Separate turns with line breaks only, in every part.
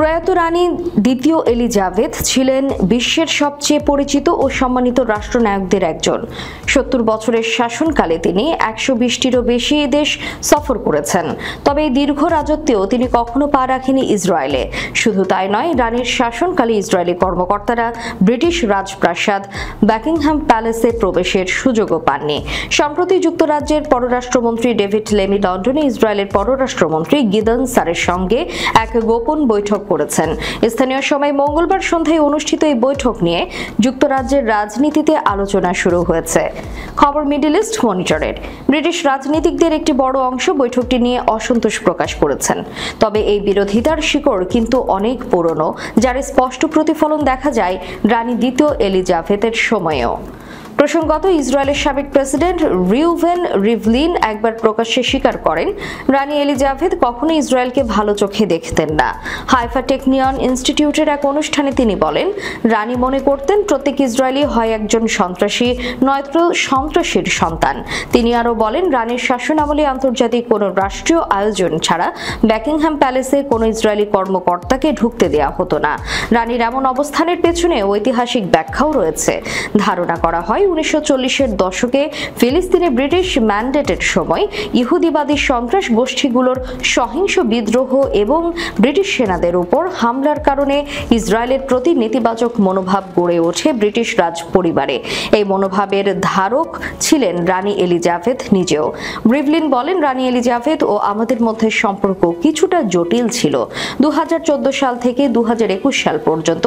প্রয়াত রানী দ্বিতীয় এলিজাবেথ ছিলেন বিশ্বের সবচেয়ে পরিচিত ও সম্মানিত রাষ্ট্রনায়কদের একজন। 70 বছরের শাসনকালে তিনি 120টিরও বেশি দেশ সফর করেছেন। তবে এই দীর্ঘ রাজত্বেও তিনি কখনো পা রাখেনি ইসরায়েলে। শুধু তাই নয়, রানীর শাসনকালে ইসরায়েলি কর্মকর্তারা ব্রিটিশ রাজপ্রাসাদ বাকিংহাম প্যালেসে প্রবেশের সুযোগও পাননি। সম্প্রতি যুক্তরাজ্যের পররাষ্ট্রমন্ত্রী ডেভিড লেমি লন্ডনে ইসরায়েলের পররাষ্ট্রমন্ত্রী গিদন সারের সঙ্গে এক গোপন বৈঠক করেছেন। স্থানীয় সময় মঙ্গলবার সন্ধ্যায় অনুষ্ঠিত এই বৈঠক নিয়ে যুক্তরাজ্যের রাজনীতিতে আলোচনা শুরু হয়েছে। খবর মিডল ইস্ট মনিটরের। ব্রিটিশ রাজনীতিকদের একটি বড় অংশ বৈঠকটি নিয়ে অসন্তোষ প্রকাশ করেছেন। তবে এই বিরোধিতার শিকড় কিন্তু অনেক পুরনো, যার স্পষ্ট প্রতিফলন দেখা যায় রানী দ্বিতীয় এলিজাবেথের সময়েও। প্রসঙ্গত, ইসরায়েলের সাবেক প্রেসিডেন্ট রিউভেন রিভলিন একবার প্রকাশ্যে স্বীকার করেন রানী এলিজাবেথ কখনো ইসরায়েলকে ভালো চোখে দেখতেন না। হাইফা টেকনিয়ন ইনস্টিটিউটের এক অনুষ্ঠানে তিনি বলেন, রানী মনে করতেন প্রত্যেক ইসরায়েলি হয় একজন সন্ত্রাসী নয়তো সন্ত্রাসীর সন্তান। তিনি আরও বলেন, রানীর শাসনামলে আন্তর্জাতিক কোনো রাষ্ট্রীয় আয়োজন ছাড়া বাকিংহাম প্যালেসে কোনো ইসরায়েলি কর্মকর্তাকে ঢুকতে দেওয়া হতো না। রানীর এমন অবস্থানের পেছনে ঐতিহাসিক ব্যাখ্যাও রয়েছে। ধারণা করা হয় 1940-এর দশকে ফিলিস্তিনে ব্রিটিশ ম্যান্ডেটের সময় ইহুদিবাদী সন্ত্রাস গোষ্ঠীগুলোর সহিংস বিদ্রোহ এবং ব্রিটিশ সেনাদের উপর হামলার কারণে ইসরায়েলের প্রতি নেতিবাচক মনোভাব গড়ে ওঠে ব্রিটিশ রাজ পরিবারে। এই মনোভাবের ধারক ছিলেন রানী এলিজাবেথ নিজেও। রিভলিন বলেন, রানী এলিজাবেথ ও আমাদের মধ্যে সম্পর্ক কিছুটা জটিল ছিল। 2014 সাল থেকে 2021 সাল পর্যন্ত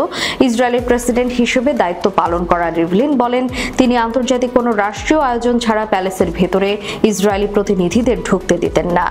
ইসরায়েলের প্রেসিডেন্ট হিসেবে দায়িত্ব পালন করা রিভলিন বলেন, তিনি আন্তর্জাতিক কোনো রাষ্ট্রীয় আয়োজন ছাড়া প্যালেসের ভেতরে ইসরায়েলি প্রতিনিধিদের ঢুকতে দিতেন না।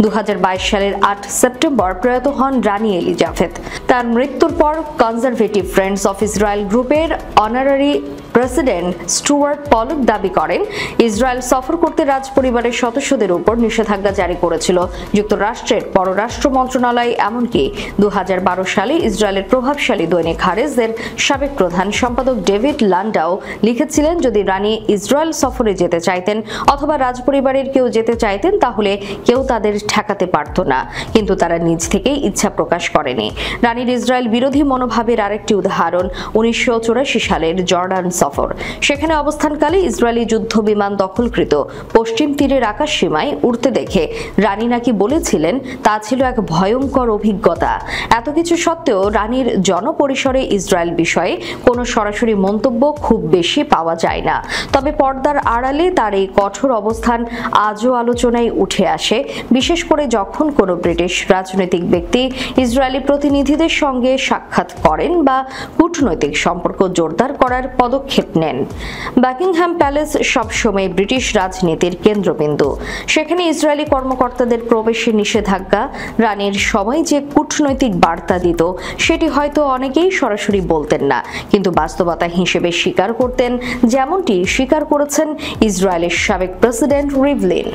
2022 সালের 8 সেপ্টেম্বর প্রয়াত হন রানী এলিজাবেথ। তার মৃত্যুর পর কনজারভেটিভ ফ্রেন্ডস অফ ইসরায়েল গ্রুপের অনারারি প্রেসিডেন্ট স্টুয়ার্ট পলক দাবি করেন, ইসরায়েল সফর করতে রাজপরিবারের সদস্যদের উপর নিষেধাজ্ঞা জারি করেছিল যুক্তরাষ্ট্রের পররাষ্ট্র মন্ত্রণালয়। এমনকি 2012 সালে ইসরায়েলের প্রভাবশালী দৈনিক হারেজের সাবেক প্রধান সম্পাদক ডেভিড লান্ডাও লিখেছিলেন, যদি রানী ইসরায়েল সফরে যেতে চাইতেন অথবা রাজপরিবারের কেউ যেতে চাইতেন তাহলে কেউ তাদের ঠেকাতে পারত না, কিন্তু তারা নিজ থেকেই ইচ্ছা প্রকাশ করেনি। রানীর ইসরায়েল বিরোধী মনোভাবের আরেকটি উদাহরণ 1984 সালের জর্ডান সফর। সেখানে অবস্থানকালে ইসরায়েলি যুদ্ধ বিমান দখলকৃত পশ্চিম তীরের আকাশ সীমায় উড়তে দেখে রানী নাকি বলেছিলেন, তা ছিল এক ভয়ঙ্কর অভিজ্ঞতা। এত কিছু সত্ত্বেও রানীর জনপরিসরে ইসরায়েল বিষয়ে কোনো সরাসরি মন্তব্য খুব বেশি পাওয়া যায় না। তবে পর্দার আড়ালে তার এই কঠোর অবস্থান আজও আলোচনায় উঠে আসে, বিশেষ করে যখন কোনো ব্রিটিশ রাজনৈতিক ব্যক্তি ইসরায়েলি প্রতিনিধিদের সঙ্গে সাক্ষাৎ করেন বা কূটনৈতিক সম্পর্ক জোরদার করার পদক্ষেপ নেন। বাকিংহাম প্যালেস সবসময় ব্রিটিশ রাজনীতির কেন্দ্রবিন্দু। সেখানে ইসরায়েলি কর্মকর্তাদের প্রবেশে নিষেধাজ্ঞা রানীর সময় যে কূটনৈতিক বার্তা দিত সেটি হয়তো অনেকেই সরাসরি বলতেন না, কিন্তু বাস্তবতা হিসেবে স্বীকার করতেন, যেমনটি স্বীকার করেছেন ইসরায়েলের সাবেক প্রেসিডেন্ট রিভলিন।